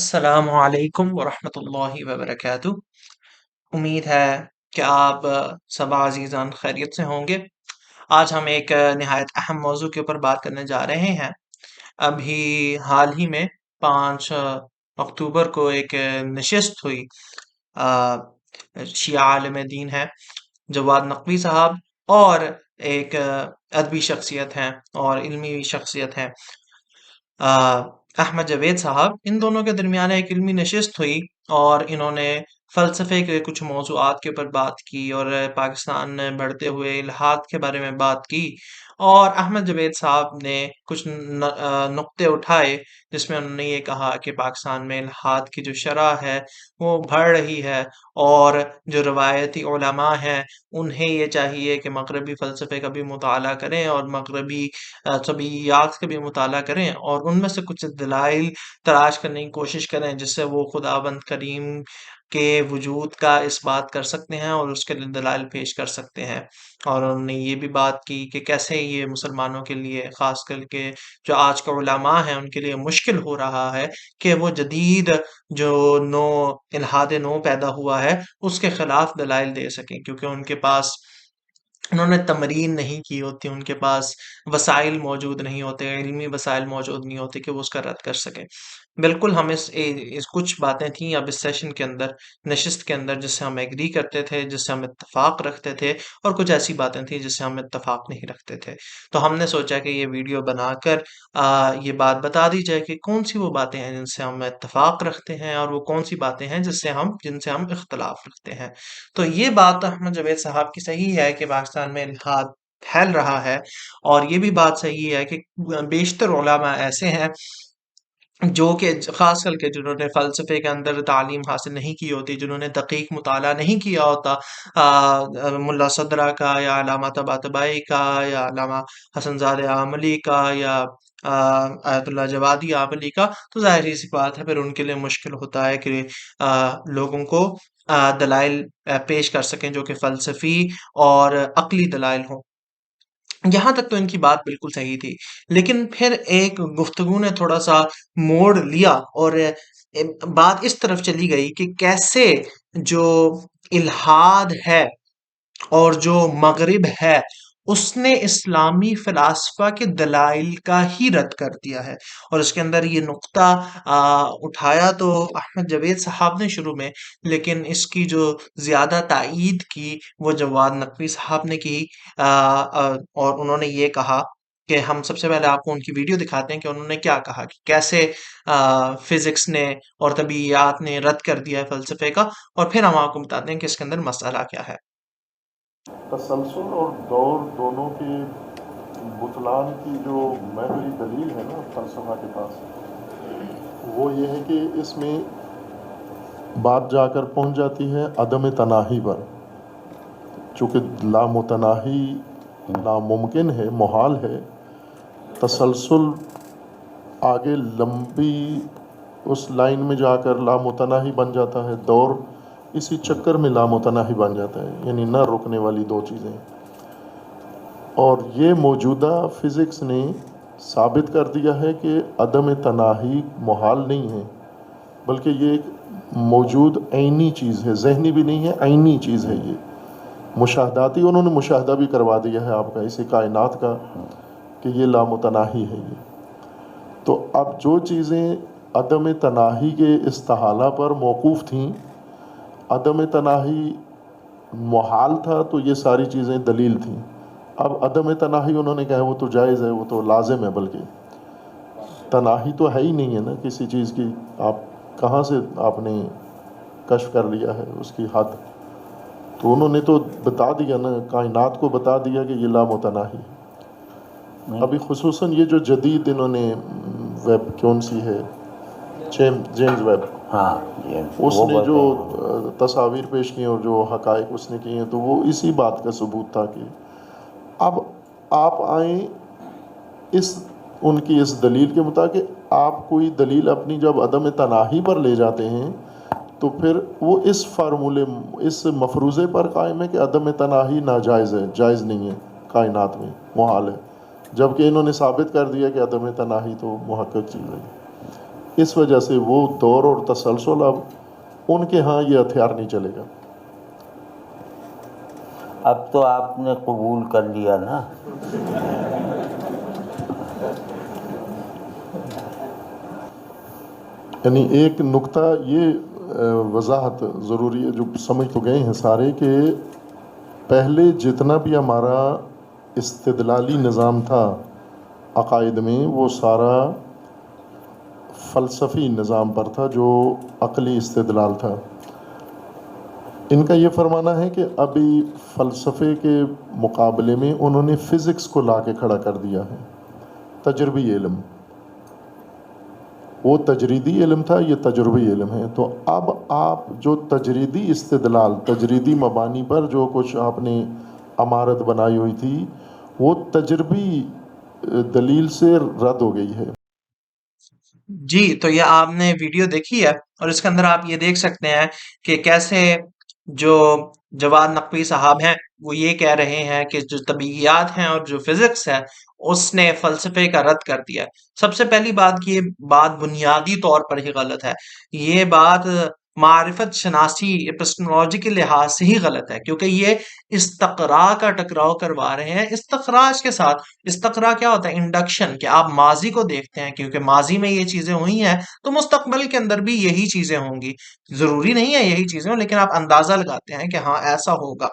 السلام علیکم ورحمۃ اللہ وبرکاتہ۔ امید ہے کہ آپ سب عزیزان خیریت سے ہوں گے۔ آج ہم ایک نہایت اہم موضوع کے اوپر بات کرنے جا رہے ہیں۔ ابھی حال ہی میں 5 اکتوبر کو ایک نشست ہوئی۔ شیعہ عالم دین ہے جواد نقوی صاحب، اور ایک ادبی شخصیت ہیں اور علمی شخصیت ہیں احمد جاوید صاحب۔ ان دونوں کے درمیان ایک علمی نشست ہوئی اور انہوں نے فلسفے کے کچھ موضوعات کے اوپر بات کی اور پاکستان میں بڑھتے ہوئے الحاد کے بارے میں بات کی، اور احمد جاوید صاحب نے کچھ نقطے اٹھائے جس میں انہوں نے یہ کہا کہ پاکستان میں الحاد کی جو شرح ہے وہ بڑھ رہی ہے، اور جو روایتی علماء ہیں انہیں یہ چاہیے کہ مغربی فلسفے کا بھی مطالعہ کریں اور مغربی طبیعیات کا بھی مطالعہ کریں، اور ان میں سے کچھ دلائل تلاش کرنے کی کوشش کریں جس سے وہ خداوند کریم کے وجود کا اس بات کر سکتے ہیں اور اس کے دلائل پیش کر سکتے ہیں۔ اور انہوں نے یہ بھی بات کی کہ کیسے یہ مسلمانوں کے لیے، خاص کر کے جو آج کا علماء ہیں، ان کے لیے مشکل ہو رہا ہے کہ وہ جدید جو نو الحاد نو پیدا ہوا ہے اس کے خلاف دلائل دے سکیں، کیونکہ ان کے پاس انہوں نے تمرین نہیں کی ہوتی، ان کے پاس وسائل موجود نہیں ہوتے، علمی وسائل موجود نہیں ہوتے کہ وہ اس کا رد کر سکیں۔ بالکل ہم اس کچھ باتیں تھیں اب اس سیشن کے اندر، نشست کے اندر، جس سے ہم ایگری کرتے تھے، جس سے ہم اتفاق رکھتے تھے، اور کچھ ایسی باتیں تھیں جس سے ہم اتفاق نہیں رکھتے تھے۔ تو ہم نے سوچا کہ یہ ویڈیو بنا کر یہ بات بتا دی جائے کہ کون سی وہ باتیں ہیں جن سے ہم اتفاق رکھتے ہیں اور وہ کون سی باتیں ہیں جن سے ہم اختلاف رکھتے ہیں۔ تو یہ بات احمد جاوید صاحب کی صحیح ہے کہ پاکستان میں الحاد پھیل رہا ہے، اور یہ بھی بات صحیح ہے کہ بیشتر علماء ایسے ہیں جو کہ خاص کر کے جنہوں نے فلسفے کے اندر تعلیم حاصل نہیں کی ہوتی، جنہوں نے دقیق مطالعہ نہیں کیا ہوتا ملا صدرہ کا یا علامہ طباطبائی کا یا علامہ حسن زادہ عاملی کا یا آیت اللہ جوادی عاملی کا، تو ظاہر سی بات ہے پھر ان کے لیے مشکل ہوتا ہے کہ لوگوں کو دلائل پیش کر سکیں جو کہ فلسفی اور عقلی دلائل ہوں۔ یہاں تک تو ان کی بات بالکل صحیح تھی، لیکن پھر ایک گفتگو نے تھوڑا سا موڑ لیا اور بات اس طرف چلی گئی کہ کیسے جو الحاد ہے اور جو مغرب ہے اس نے اسلامی فلاسفہ کے دلائل کا ہی رد کر دیا ہے، اور اس کے اندر یہ نقطہ اٹھایا تو احمد جاوید صاحب نے شروع میں، لیکن اس کی جو زیادہ تائید کی وہ جواد نقوی صاحب نے کی، اور انہوں نے یہ کہا کہ ہم سب سے پہلے آپ کو ان کی ویڈیو دکھاتے ہیں کہ انہوں نے کیا کہا، کہ کیسے فزکس نے اور طبیعیات نے رد کر دیا ہے فلسفے کا، اور پھر ہم آپ کو بتاتے ہیں کہ اس کے اندر مسئلہ کیا ہے۔ تسلسل اور دور دونوں کے بطلان کی جو محوری دلیل ہے نا فلسفہ کے پاس، وہ یہ ہے کہ اس میں بات جا کر پہنچ جاتی ہے عدم تناہی پر، چونکہ لامتناہی ناممکن ہے، محال ہے۔ تسلسل آگے لمبی اس لائن میں جا کر لامتناہی بن جاتا ہے، دور اسی چکر میں لامتناہی بن جاتا ہے، یعنی نہ رکنے والی دو چیزیں۔ اور یہ موجودہ فزکس نے ثابت کر دیا ہے کہ عدم تناہی محال نہیں ہے، بلکہ یہ ایک موجود عینی چیز ہے، ذہنی بھی نہیں ہے، عینی چیز ہے۔ یہ مشاہداتی انہوں نے مشاہدہ بھی کروا دیا ہے آپ کا اسی کائنات کا کہ یہ لامتناہی ہے۔ یہ تو اب جو چیزیں عدم تناہی کے استحالہ پر موقوف تھیں، عدم تناہی محال تھا تو یہ ساری چیزیں دلیل تھیں۔ اب عدم تناہی انہوں نے کہا وہ تو جائز ہے، وہ تو لازم ہے، بلکہ تناہی تو ہے ہی نہیں ہے نا کسی چیز کی، آپ کہاں سے آپ نے کشف کر لیا ہے اس کی حد؟ تو انہوں نے تو بتا دیا نا، کائنات کو بتا دیا کہ یہ لامتناہی ہے۔ ابھی خصوصاً یہ جو جدید انہوں نے ویب کون سی ہے، جیمز ویب، ہاں اس نے جو تصاویر پیش کی اور جو حقائق اس نے کی ہیں، تو وہ اسی بات کا ثبوت تھا کہ اب آپ آئیں ان کی اس دلیل کے مطابق، آپ کوئی دلیل اپنی جب عدم تناہی پر لے جاتے ہیں تو پھر وہ اس فارمولے، اس مفروضے پر قائم ہے کہ عدم تناہی ناجائز ہے، جائز نہیں ہے، کائنات میں محال ہے، جبکہ انہوں نے ثابت کر دیا کہ عدم تناہی تو محقق چیز ہے۔ اس وجہ سے وہ دور اور تسلسل اب ان کے ہاں یہ ہتھیار نہیں چلے گا۔ اب تو آپ نے قبول کر لیا نا۔ یعنی ایک نقطہ یہ وضاحت ضروری ہے، جو سمجھ تو گئے ہیں سارے، کہ پہلے جتنا بھی ہمارا استدلالی نظام تھا عقائد میں، وہ سارا فلسفی نظام پر تھا، جو عقلی استدلال تھا۔ ان کا یہ فرمانا ہے کہ ابھی فلسفے کے مقابلے میں انہوں نے فزکس کو لا کے کھڑا کر دیا ہے، تجربی علم۔ وہ تجریدی علم تھا، یہ تجربی علم ہے۔ تو اب آپ جو تجریدی استدلال، تجریدی مبانی پر جو کچھ آپ نے عمارت بنائی ہوئی تھی، وہ تجربی دلیل سے رد ہو گئی ہے۔ جی، تو یہ آپ نے ویڈیو دیکھی ہے، اور اس کے اندر آپ یہ دیکھ سکتے ہیں کہ کیسے جو جواد نقوی صاحب ہیں وہ یہ کہہ رہے ہیں کہ جو طبیعیات ہیں اور جو فزکس ہے اس نے فلسفے کا رد کر دیا۔ سب سے پہلی بات کہ یہ بات بنیادی طور پر ہی غلط ہے، یہ بات معرفت شناسی اپسٹمولوجی کے لحاظ سے ہی غلط ہے، کیونکہ یہ استقراء کا ٹکراؤ کروا رہے ہیں استخراج کے ساتھ۔ استقراء کیا ہوتا ہے؟ انڈکشن، کہ آپ ماضی کو دیکھتے ہیں، کیونکہ ماضی میں یہ چیزیں ہوئی ہیں تو مستقبل کے اندر بھی یہی چیزیں ہوں گی۔ ضروری نہیں ہے یہی چیزیں ہوں، لیکن آپ اندازہ لگاتے ہیں کہ ہاں ایسا ہوگا،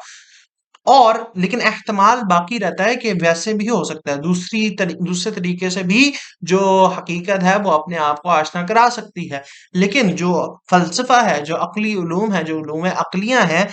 اور لیکن احتمال باقی رہتا ہے کہ ویسے بھی ہو سکتا ہے، دوسرے طریقے سے بھی جو حقیقت ہے وہ اپنے آپ کو آشنا کرا سکتی ہے۔ لیکن جو فلسفہ ہے، جو عقلی علوم ہے، جو علوم عقلیاں ہیں،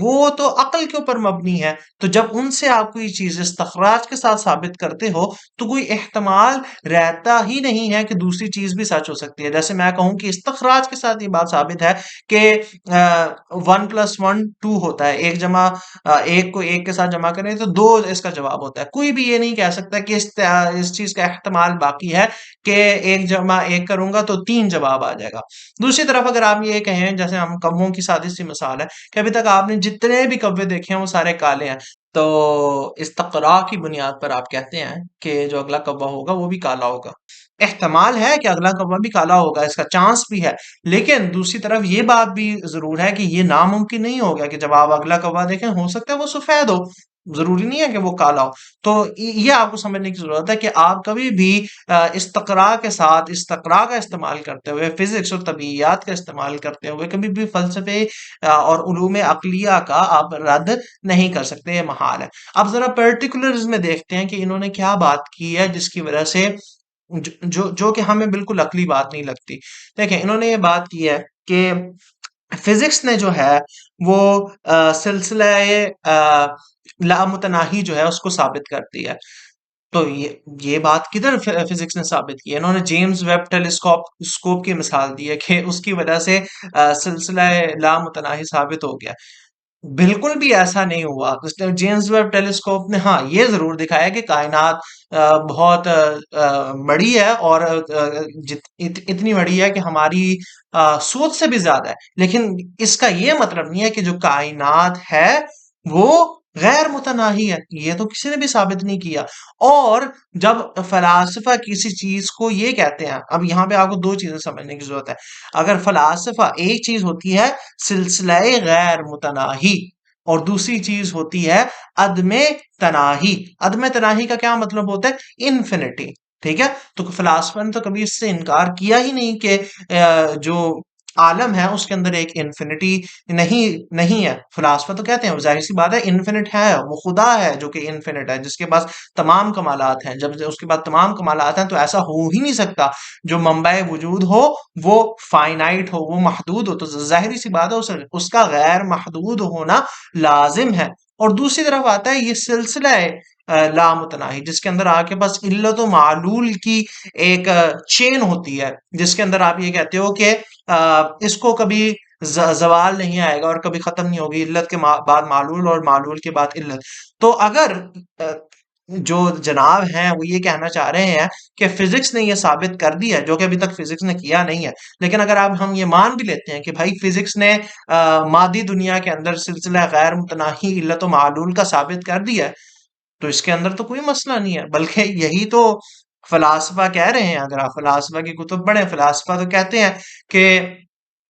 وہ تو عقل کے اوپر مبنی ہے۔ تو جب ان سے آپ کوئی چیز استخراج کے ساتھ ثابت کرتے ہو تو کوئی احتمال رہتا ہی نہیں ہے کہ دوسری چیز بھی سچ ہو سکتی ہے۔ جیسے میں کہوں کہ استخراج کے ساتھ یہ بات ثابت ہے کہ 1+1 2 ہوتا ہے، ایک جمع ایک کو ایک کے ساتھ جمع کریں تو 2 اس کا جواب ہوتا ہے۔ کوئی بھی یہ نہیں کہہ سکتا کہ اس چیز کا احتمال باقی ہے کہ 1+1 کروں گا تو 3 جواب آ جائے گا۔ دوسری طرف اگر آپ یہ کہیں، جیسے ہم کووں کی سادی سی مثال ہے کہ ابھی تک آپ نے جتنے بھی کوے دیکھے ہیں وہ سارے کالے ہیں، تو استقراء کی بنیاد پر آپ کہتے ہیں کہ جو اگلا کوا ہوگا وہ بھی کالا ہوگا۔ احتمال ہے کہ اگلا کوا بھی کالا ہوگا، اس کا چانس بھی ہے، لیکن دوسری طرف یہ بات بھی ضرور ہے کہ یہ ناممکن نہیں ہوگا کہ جب آپ اگلا کوا دیکھیں ہو سکتا ہے وہ سفید ہو، ضروری نہیں ہے کہ وہ کالا ہو۔ تو یہ آپ کو سمجھنے کی ضرورت ہے کہ آپ کبھی بھی استقراء کے ساتھ استقراء کا استعمال کرتے ہوئے، فزکس اور طبیعیات کا استعمال کرتے ہوئے کبھی بھی فلسفے اور علوم عقلیہ کا آپ رد نہیں کر سکتے، یہ محال ہے۔ اب ذرا پرٹیکولرز میں دیکھتے ہیں کہ انہوں نے کیا بات کی ہے جس کی وجہ سے جو کہ ہمیں بالکل عقلی بات نہیں لگتی۔ دیکھیں، انہوں نے یہ بات کی ہے کہ فزکس نے جو ہے وہ سلسلہ لامتناہی جو ہے اس کو ثابت کرتی ہے۔ تو یہ بات کدھر فزکس نے ثابت کی ہے؟ انہوں نے جیمز ویب ٹیلیسکوپ کی مثال دی ہے کہ اس کی وجہ سے سلسلہ لامتناہی ثابت ہو گیا۔ بالکل بھی ایسا نہیں ہوا۔ جیمز ویب ٹیلیسکوپ نے ہاں یہ ضرور دکھایا کہ کائنات بہت بڑی ہے، اور اتنی بڑی ہے کہ ہماری سوچ سے بھی زیادہ ہے، لیکن اس کا یہ مطلب نہیں ہے کہ جو کائنات ہے وہ غیر متناہی ہے، یہ تو کسی نے بھی ثابت نہیں کیا۔ اور جب فلاسفہ کسی چیز کو یہ کہتے ہیں، اب یہاں پہ آپ کو 2 چیزیں سمجھنے کی ضرورت ہے۔ اگر فلاسفہ ایک چیز ہوتی ہے سلسلہ غیر متناہی، اور دوسری چیز ہوتی ہے عدم تناہی۔ عدم تناہی کا کیا مطلب ہوتا ہے؟ انفینٹی، ٹھیک ہے؟ تو فلاسفہ نے تو کبھی اس سے انکار کیا ہی نہیں کہ جو عالم ہے اس کے اندر ایک انفینٹی نہیں ہے۔ فلاسفہ تو کہتے ہیں ظاہر سی بات ہے انفینٹ ہے، وہ خدا ہے جو کہ انفینٹ ہے، جس کے پاس تمام کمالات ہیں۔ جب اس کے بعد تمام کمالات ہیں تو ایسا ہو ہی نہیں سکتا جو منبع وجود ہو وہ فائنائٹ ہو، وہ محدود ہو، تو ظاہری سی بات ہے اس کا غیر محدود ہونا لازم ہے۔ اور دوسری طرف آتا ہے یہ سلسلہ لامتناہی، جس کے اندر آپ کے پاس علت و معلول کی ایک چین ہوتی ہے، جس کے اندر آپ یہ کہتے ہو کہ اس کو کبھی زوال نہیں آئے گا اور کبھی ختم نہیں ہوگی، علت کے بعد معلول اور معلول کے بعد علت۔ تو اگر جو جناب ہیں وہ یہ کہنا چاہ رہے ہیں کہ فزکس نے یہ ثابت کر دیا ہے، جو کہ ابھی تک فزکس نے کیا نہیں ہے، لیکن اگر ہم یہ مان بھی لیتے ہیں کہ بھائی فزکس نے مادی دنیا کے اندر سلسلہ غیر متناہی علت و معلول کا ثابت کر دیا ہے، تو اس کے اندر تو کوئی مسئلہ نہیں ہے، بلکہ یہی تو فلاسفہ کہہ رہے ہیں، اگر آپ فلاسفہ کی کتب پڑھیں، فلاسفہ تو کہتے ہیں کہ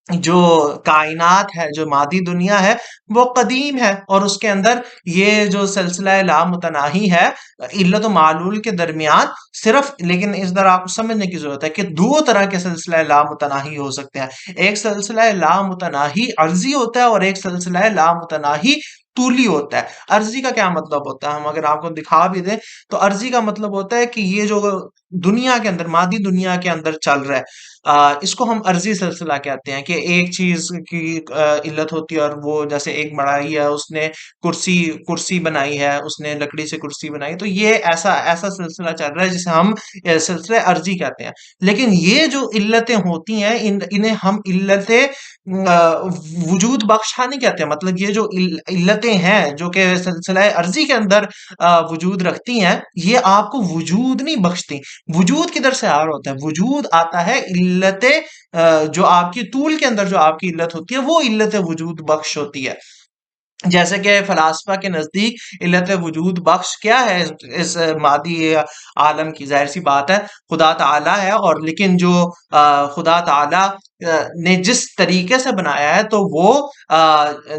جو کائنات ہے، جو مادی دنیا ہے، وہ قدیم ہے، اور اس کے اندر یہ جو سلسلہ لامتناہی ہے، علت و معلول کے درمیان صرف، لیکن اس طرح آپ کو سمجھنے کی ضرورت ہے کہ دو طرح کے سلسلہ لامتناہی ہو سکتے ہیں. ایک سلسلہ لامتناہی عرضی ہوتا ہے، اور ایک سلسلہ لامتناہی طولی ہوتا ہے. عرضی کا کیا مطلب ہوتا ہے؟ ہم اگر آپ کو دکھا بھی دیں تو عرضی کا مطلب ہوتا ہے کہ یہ جو دنیا کے اندر، مادی دنیا کے اندر چل رہا ہے، اس کو ہم عرضی سلسلہ کہتے ہیں. کہ ایک چیز کی علت ہوتی ہے، اور وہ جیسے ایک بڑائی ہے، اس نے کرسی بنائی ہے، اس نے لکڑی سے کرسی بنائی، تو یہ ایسا ایسا سلسلہ چل رہا ہے جسے ہم سلسلہ عرضی کہتے ہیں. لیکن یہ جو علتیں ہوتی ہیں، انہیں ہم علتیں وجود بخشا نہیں کہتے. مطلب یہ جو علتیں ہیں جو کہ سلسلہ عرضی کے اندر وجود رکھتی ہیں، یہ آپ کو وجود نہیں بخشتی. وجود کدھر سے آ رہا ہوتا ہے؟ وجود آتا ہے علت جو آپ کی طول کے اندر جو آپ کی علت ہوتی ہے، وہ علت وجود بخش ہوتی ہے. جیسے کہ فلاسفہ کے نزدیک علت وجود بخش کیا ہے اس مادی عالم کی؟ ظاہر سی بات ہے، خدا تعالی ہے. اور لیکن جو خدا تعالی نے جس طریقے سے بنایا ہے، تو وہ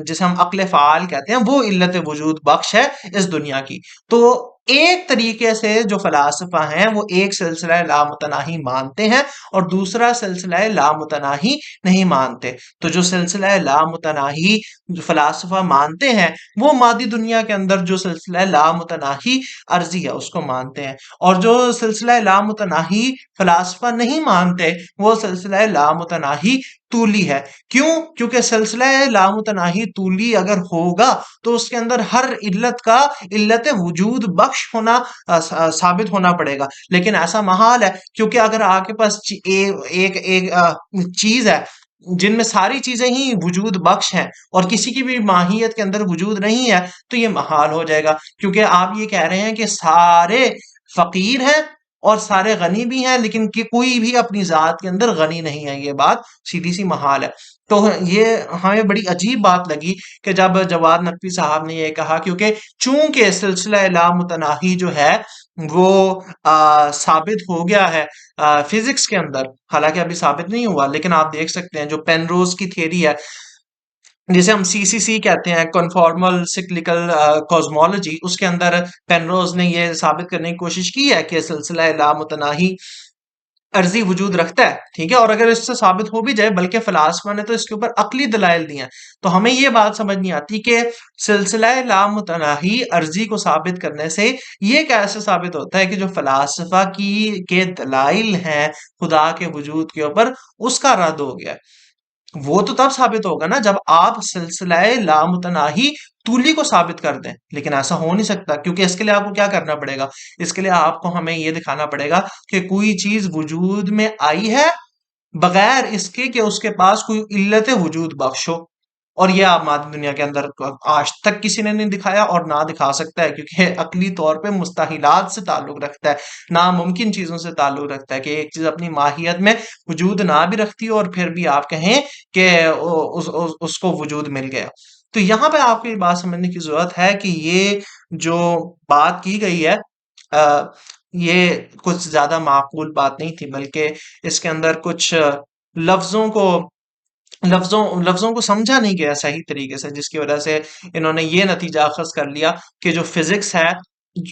جسے ہم عقل فعال کہتے ہیں، وہ علت وجود بخش ہے اس دنیا کی. تو ایک طریقے سے جو فلاسفہ ہیں، وہ ایک سلسلہ لامتناہی مانتے ہیں، اور دوسرا سلسلہ لامتناہی نہیں مانتے. تو جو سلسلہ لامتناہی جو فلاسفہ مانتے ہیں، وہ مادی دنیا کے اندر جو سلسلہ لامتناہی عرضی ہے، اس کو مانتے ہیں. اور جو سلسلہ لامتناہی فلاسفہ نہیں مانتے، وہ سلسلہ لامتناہی طولی ہے. کیوں؟ کیونکہ سلسلہ لامتناہی طولی اگر ہوگا تو اس کے اندر ہر علت کا علت وجود بخش ہونا ثابت ہونا پڑے گا. لیکن ایسا محال ہے، کیونکہ اگر آپ کے پاس ایک چیز ہے جن میں ساری چیزیں ہی وجود بخش ہیں، اور کسی کی بھی ماہیت کے اندر وجود نہیں ہے، تو یہ محال ہو جائے گا. کیونکہ آپ یہ کہہ رہے ہیں کہ سارے فقیر ہیں اور سارے غنی بھی ہیں، لیکن کہ کوئی بھی اپنی ذات کے اندر غنی نہیں ہے. یہ بات سیدھی سی محال ہے. تو یہ ہمیں بڑی عجیب بات لگی کہ جب جواد نقوی صاحب نے یہ کہا، کیونکہ چونکہ سلسلہ لامتناہی جو ہے وہ ثابت ہو گیا ہے فزکس کے اندر، حالانکہ ابھی ثابت نہیں ہوا، لیکن آپ دیکھ سکتے ہیں جو پینروز کی تھیری ہے، جسے ہم سی کہتے ہیں، کنفارمل سکلیکل کوزمولوجی، اس کے اندر پینروز نے یہ ثابت کرنے کی کوشش کی ہے کہ سلسلہ لامتناہی عرضی وجود رکھتا ہے. ٹھیک ہے، اور اگر اس سے ثابت ہو بھی جائے، بلکہ فلاسفہ نے تو اس کے اوپر عقلی دلائل دی ہیں، تو ہمیں یہ بات سمجھ نہیں آتی کہ سلسلہ لامتناہی عرضی کو ثابت کرنے سے یہ کیسے ثابت ہوتا ہے کہ جو فلاسفہ کے دلائل ہیں خدا کے وجود کے اوپر، اس کا رد ہو گیا. وہ تو تب ثابت ہوگا نا جب آپ سلسلہ لامتناہی طولی کو ثابت کر دیں. لیکن ایسا ہو نہیں سکتا، کیونکہ اس کے لیے آپ کو کیا کرنا پڑے گا؟ اس کے لیے آپ کو ہمیں یہ دکھانا پڑے گا کہ کوئی چیز وجود میں آئی ہے بغیر اس کے کہ اس کے پاس کوئی علت وجود بخش ہو. اور یہ آپ مادی دنیا کے اندر آج تک کسی نے نہیں دکھایا، اور نہ دکھا سکتا ہے، کیونکہ عقلی طور پہ مستحیلات سے تعلق رکھتا ہے، ناممکن چیزوں سے تعلق رکھتا ہے. کہ ایک چیز اپنی ماہیت میں وجود نہ بھی رکھتی ہو، اور پھر بھی آپ کہیں کہ اس کو وجود مل گیا. تو یہاں پہ آپ کو یہ بات سمجھنے کی ضرورت ہے کہ یہ جو بات کی گئی ہے، یہ کچھ زیادہ معقول بات نہیں تھی، بلکہ اس کے اندر کچھ لفظوں کو لفظوں کو سمجھا نہیں گیا صحیح طریقے سے، جس کی وجہ سے انہوں نے یہ نتیجہ اخذ کر لیا کہ جو فزکس ہے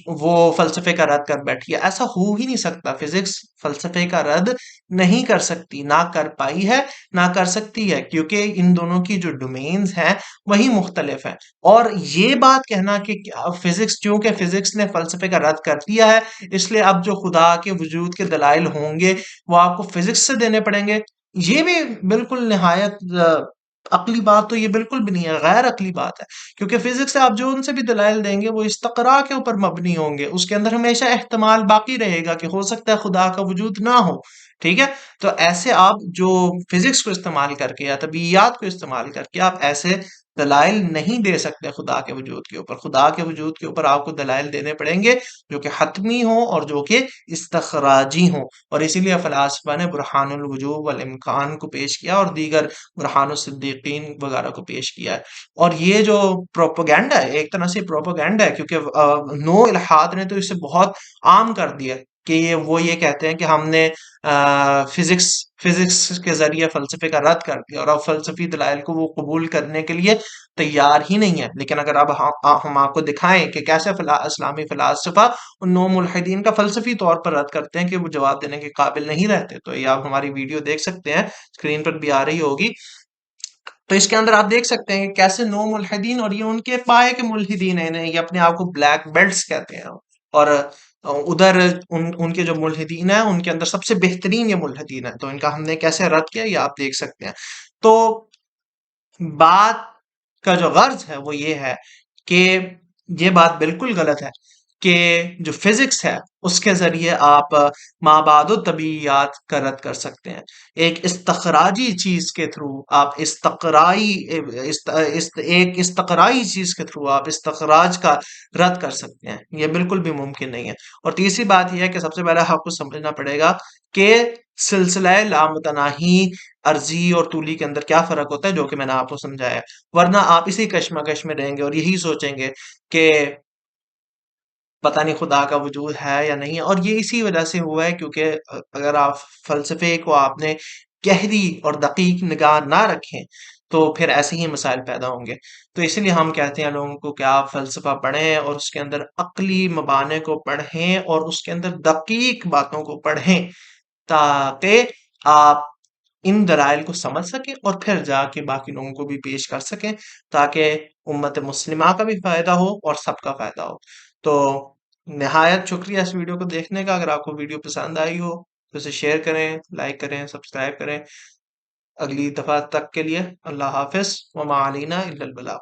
وہ فلسفے کا رد کر بیٹھی ہے. ایسا ہو ہی نہیں سکتا. فزکس فلسفے کا رد نہیں کر سکتی، نہ کر پائی ہے، نہ کر سکتی ہے، کیونکہ ان دونوں کی جو ڈومینز ہیں وہی مختلف ہیں. اور یہ بات کہنا کہ فزکس، چونکہ فزکس نے فلسفے کا رد کر دیا ہے، اس لیے اب جو خدا کے وجود کے دلائل ہوں گے وہ آپ کو فزکس سے دینے پڑیں گے، یہ بھی بالکل نہایت عقلی بات تو یہ بالکل بھی نہیں ہے، غیر عقلی بات ہے. کیونکہ فزکس سے آپ جو ان سے بھی دلائل دیں گے وہ استقراء کے اوپر مبنی ہوں گے، اس کے اندر ہمیشہ احتمال باقی رہے گا کہ ہو سکتا ہے خدا کا وجود نہ ہو. ٹھیک ہے، تو ایسے آپ جو فزکس کو استعمال کر کے یا طبیعیات کو استعمال کر کے آپ ایسے دلائل نہیں دے سکتے خدا کے وجود کے اوپر. خدا کے وجود کے اوپر آپ کو دلائل دینے پڑیں گے جو کہ حتمی ہوں اور جو کہ استخراجی ہوں. اور اسی لیے فلاسفہ نے برہان الوجوب والامکان کو پیش کیا، اور دیگر برہان الصدیقین وغیرہ کو پیش کیا ہے. اور یہ جو پروپیگنڈا ہے، ایک طرح سے پروپیگنڈا ہے، کیونکہ نو الحاد نے تو اسے بہت عام کر دیا. کہ یہ کہتے ہیں کہ ہم نے فزکس کے ذریعے فلسفے کا رد کر دیا اور اب فلسفی دلائل کو وہ قبول کرنے کے لیے تیار ہی نہیں ہے. لیکن اگر اب ہم آپ کو دکھائیں کہ کیسے اسلامی فلاسفہ ان نو ملحدین کا فلسفی طور پر رد کرتے ہیں کہ وہ جواب دینے کے قابل نہیں رہتے، تو یہ آپ ہماری ویڈیو دیکھ سکتے ہیں، اسکرین پر بھی آ رہی ہوگی. تو اس کے اندر آپ دیکھ سکتے ہیں کہ کیسے نو ملحدین، اور یہ ان کے پائے کے ملحدین ہیں، یہ اپنے آپ کو بلیک بیلٹس کہتے ہیں، اور ادھر ان کے جو ملحدین ہیں ان کے اندر سب سے بہترین یہ ملحدین ہیں. تو ان کا ہم نے کیسے رد کیا یہ آپ دیکھ سکتے ہیں. تو بات کا جو غرض ہے وہ یہ ہے کہ یہ بات بالکل غلط ہے کہ جو فزکس ہے اس کے ذریعے آپ مابعد الطبیعیات کا رد کر سکتے ہیں. ایک استقراجی چیز کے تھرو آپ ایک استقرائی چیز کے تھرو آپ استخراج کا رد کر سکتے ہیں، یہ بالکل بھی ممکن نہیں ہے. اور تیسری بات یہ ہے کہ سب سے پہلے آپ کو سمجھنا پڑے گا کہ سلسلہ لامتناہی عرضی اور طولی کے اندر کیا فرق ہوتا ہے، جو کہ میں نے آپ کو سمجھایا. ورنہ آپ اسی کشمکش میں رہیں گے اور یہی سوچیں گے کہ پتہ نہیں خدا کا وجود ہے یا نہیں ہے. اور یہ اسی وجہ سے ہوا ہے کیونکہ اگر آپ فلسفے کو آپ نے گہری اور دقیق نگاہ نہ رکھیں تو پھر ایسے ہی مسائل پیدا ہوں گے. تو اسی لیے ہم کہتے ہیں لوگوں کو کہ آپ فلسفہ پڑھیں اور اس کے اندر عقلی مبانی کو پڑھیں اور اس کے اندر دقیق باتوں کو پڑھیں تاکہ آپ ان دلائل کو سمجھ سکیں اور پھر جا کے باقی لوگوں کو بھی پیش کر سکیں تاکہ امت مسلمہ کا بھی فائدہ ہو اور سب کا فائدہ ہو. تو نہایت شکریہ اس ویڈیو کو دیکھنے کا. اگر آپ کو ویڈیو پسند آئی ہو تو اسے شیئر کریں، لائک کریں، سبسکرائب کریں. اگلی دفعہ تک کے لیے اللہ حافظ. وما علینا الا البلاغ.